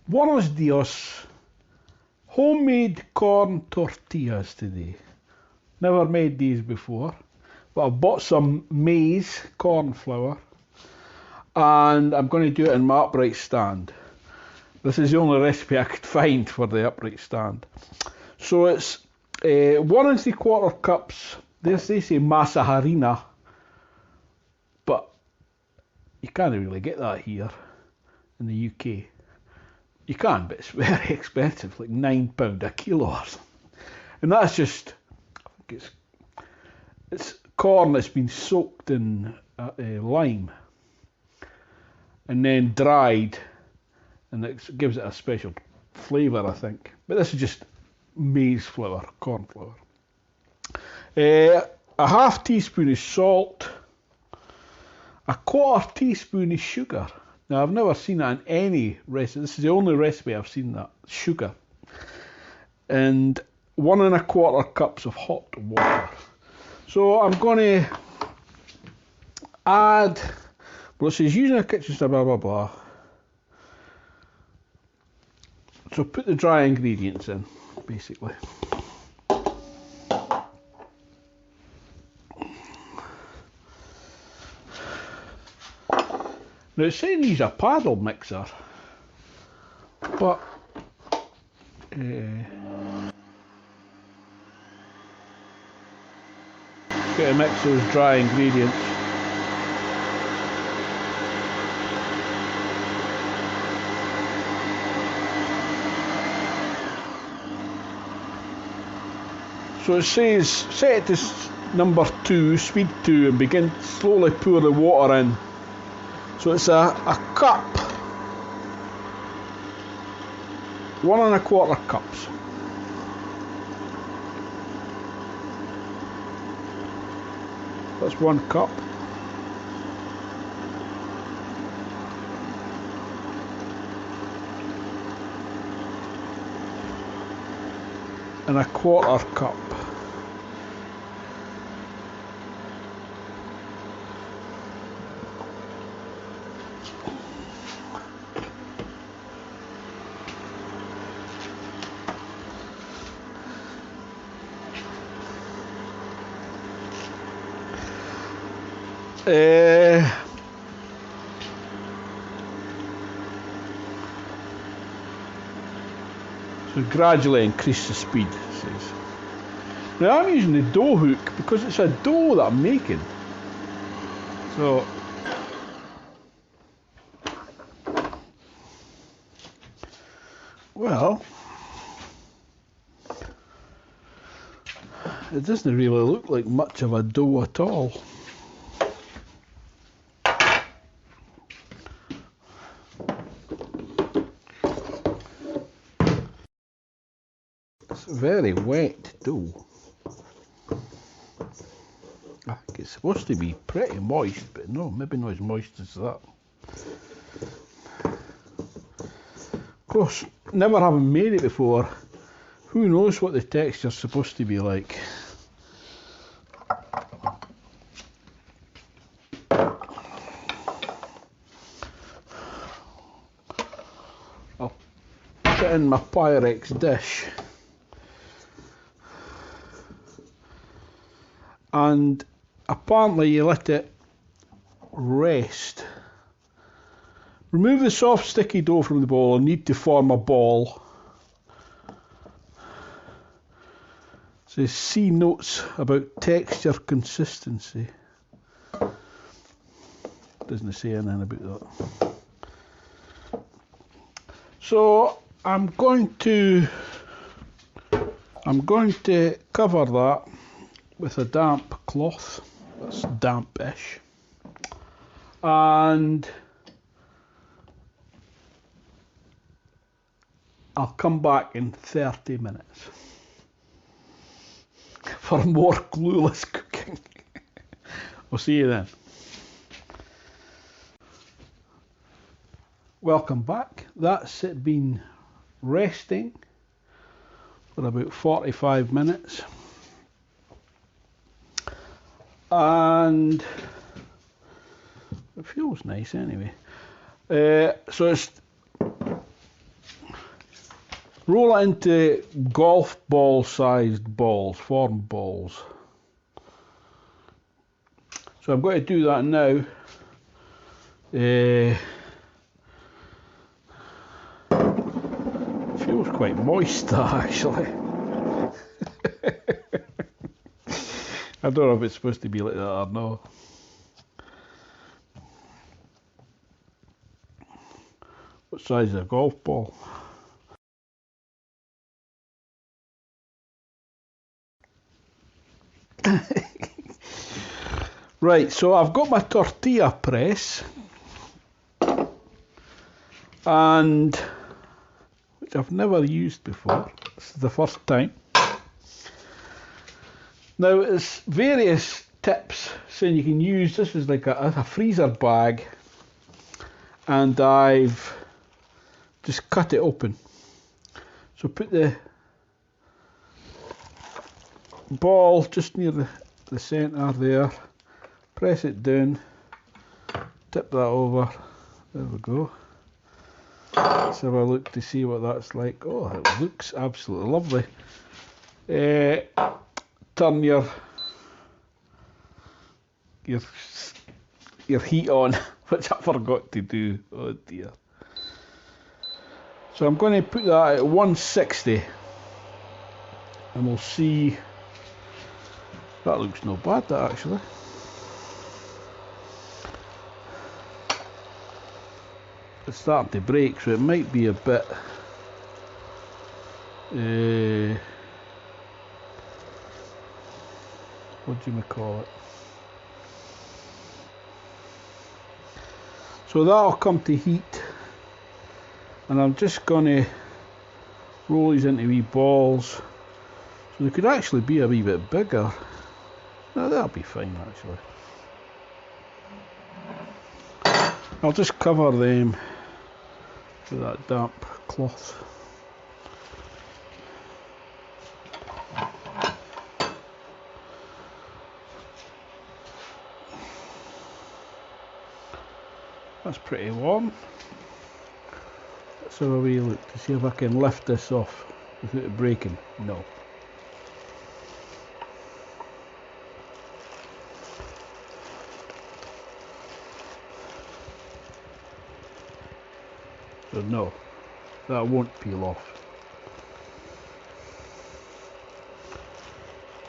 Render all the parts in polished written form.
Buenos dias. Homemade corn tortillas today. Never made these before, but I've bought some maize corn flour and I'm going to do it in my upright stand. This is the only recipe I could find for the upright stand. So it's 1 3/4 cups. They say masa harina, but you can't really get that here in the UK. You can, but it's very expensive, like £9 a kilo or something. And that's just, I think it's corn that's been soaked in lime and then dried, and it gives it a special flavour, I think. But this is just maize flour, corn flour. A half teaspoon of salt, a 1/4 teaspoon of sugar. Now, I've never seen that in any recipe. This is the only recipe I've seen that. Sugar. And 1 1/4 cups of hot water. So I'm going to add, well, it says using a kitchen stove, blah, blah, blah. So put the dry ingredients in, basically. Now it's saying use a paddle mixer, but got to mix those dry ingredients. So it says set it to number 2, speed 2, and begin to slowly pour the water in. So it's a cup, 1 1/4 cups. That's 1 cup. And a 1/4 cup. So gradually increase the speed, it says. Now I'm using the dough hook because it's a dough that I'm making. So well, it doesn't really look like much of a dough at all. Very wet dough. I think it's supposed to be pretty moist, but no, maybe not as moist as that. Of course, never having made it before, who knows what the texture's supposed to be like. I'll put it in my Pyrex dish. And apparently you let it rest. Remove the soft sticky dough from the bowl and knead to form a ball. It says see notes about texture consistency. Doesn't say anything about that. So I'm going to cover that with a damp cloth. That's dampish. And I'll come back in 30 minutes for more Clueless cooking. We'll see you then. Welcome back. That's it been resting for about 45 minutes. And it feels nice anyway. So it's Roll it into golf ball sized balls, form balls. So I'm going to do that now. Feels quite moist actually. I don't know if it's supposed to be like that or not. What size is a golf ball? Right, so I've got my tortilla press, and which I've never used before. This is the first time. Now there's various tips saying you can use, this is like a freezer bag, and I've just cut it open. So put the ball just near the centre there, press it down, tip that over, there we go. Let's have a look to see what that's like. Oh, it looks absolutely lovely. Turn your heat on, which I forgot to do. Oh dear. So I'm going to put that at 160, and we'll see. That looks no bad, that actually. It's starting to break, so it might be a bit what do you call it? So that'll come to heat, and I'm just going to roll these into wee balls, so they could actually be a wee bit bigger. No, that'll be fine actually. I'll just cover them with that damp cloth. That's pretty warm. Let's have a wee look to see if I can lift this off without it breaking. No. So no, that won't peel off.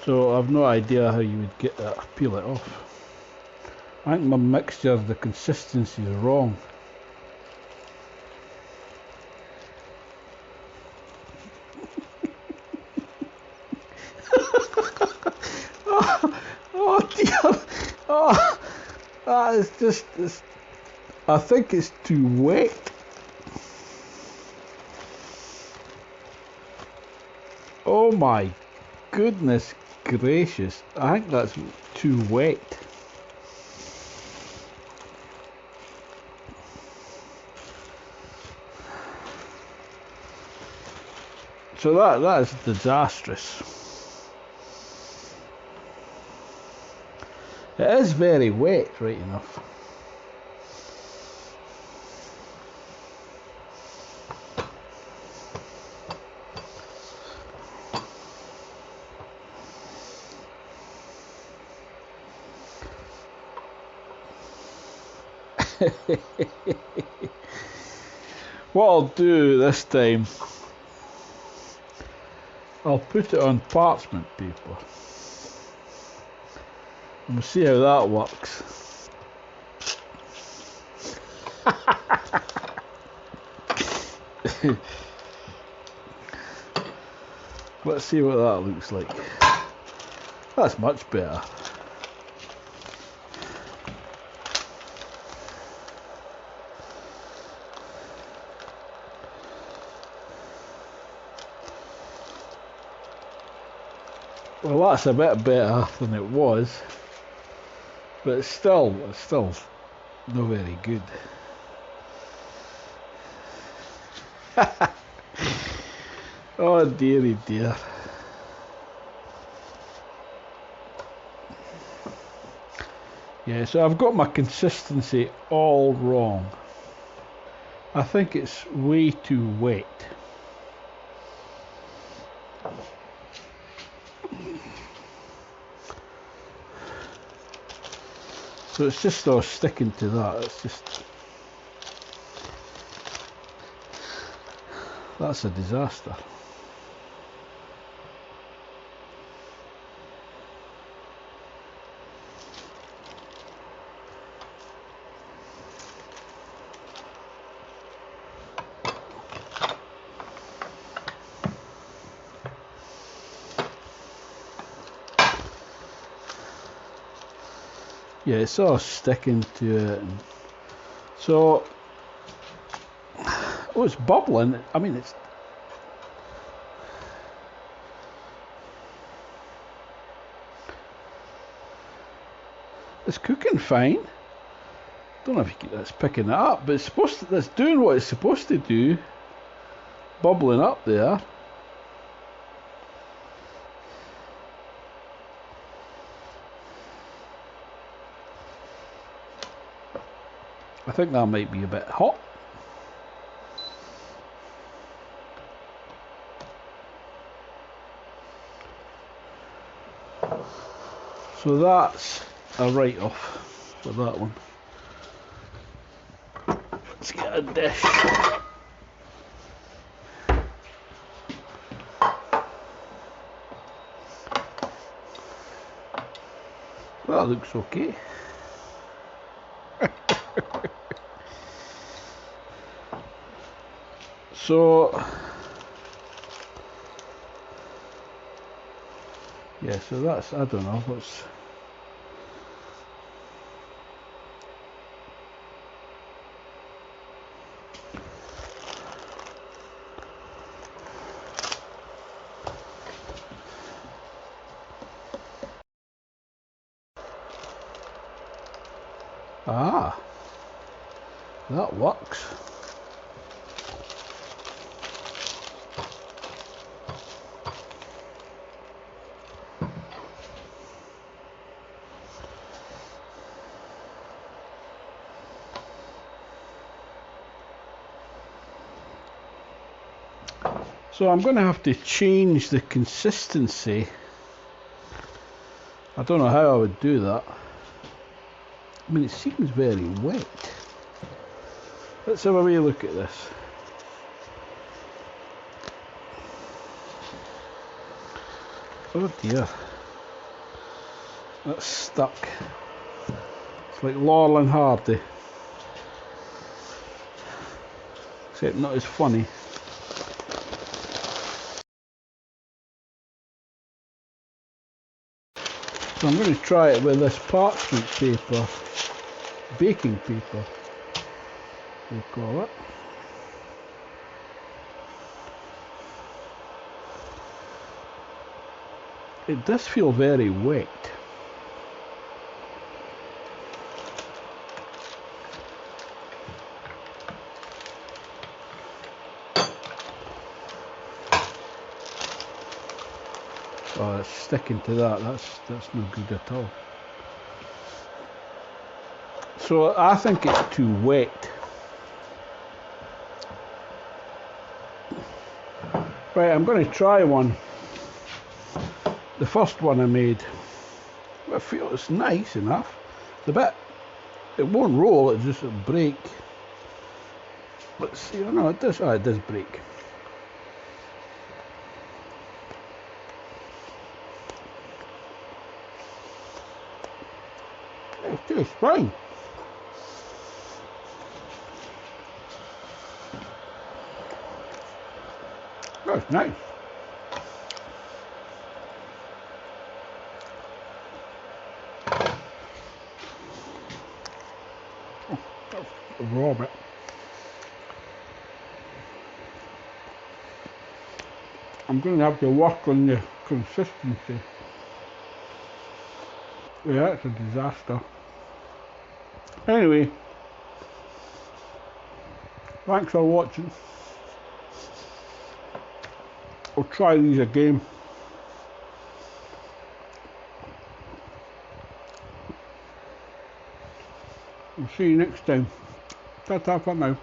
So I've no idea how you would get that, peel it off. I think my mixture, the consistency is wrong. Oh dear! Oh, that is just. I think it's too wet. Oh my goodness gracious! I think that's too wet. So that is disastrous. It is very wet, right enough. What I'll do this time, I'll put it on parchment paper and we'll see how that works. Let's see what that looks like. That's much better. Well, that's a bit better than it was, but it's still not very good. Oh dearie dear. Yeah, so I've got my consistency all wrong. I think it's way too wet. So it's just all sticking to that. It's just, that's a disaster. Yeah, it's all sticking to it. So, oh, it's bubbling. I mean, it's cooking fine. Don't know if that's picking it up, but it's doing what it's supposed to do. Bubbling up there. I think that might be a bit hot. So that's a write-off for that one. Let's get a dish. That looks okay. So, yeah, so that's, I don't know, what's... Ah, that works. So I'm going to have to change the consistency. I don't know how I would do that. I mean, it seems very wet. Let's have a wee look at this. Oh dear. That's stuck. It's like Laurel and Hardy. Except not as funny. So I'm going to try it with this parchment paper, baking paper, we'll call it. It does feel very wet. Oh, it's sticking to that. That's no good at all. So I think it's too wet. Right, I'm going to try one. The first one I made. I feel it's nice enough. The bit, it won't roll, it just will break. Let's see, oh no, it does break. It tastes fine. That's nice. Oh, that's a raw bit. I'm going to have to work on the consistency. Yeah, it's a disaster. Anyway, thanks for watching. I'll try these again. I'll see you next time. Ta-ta for now.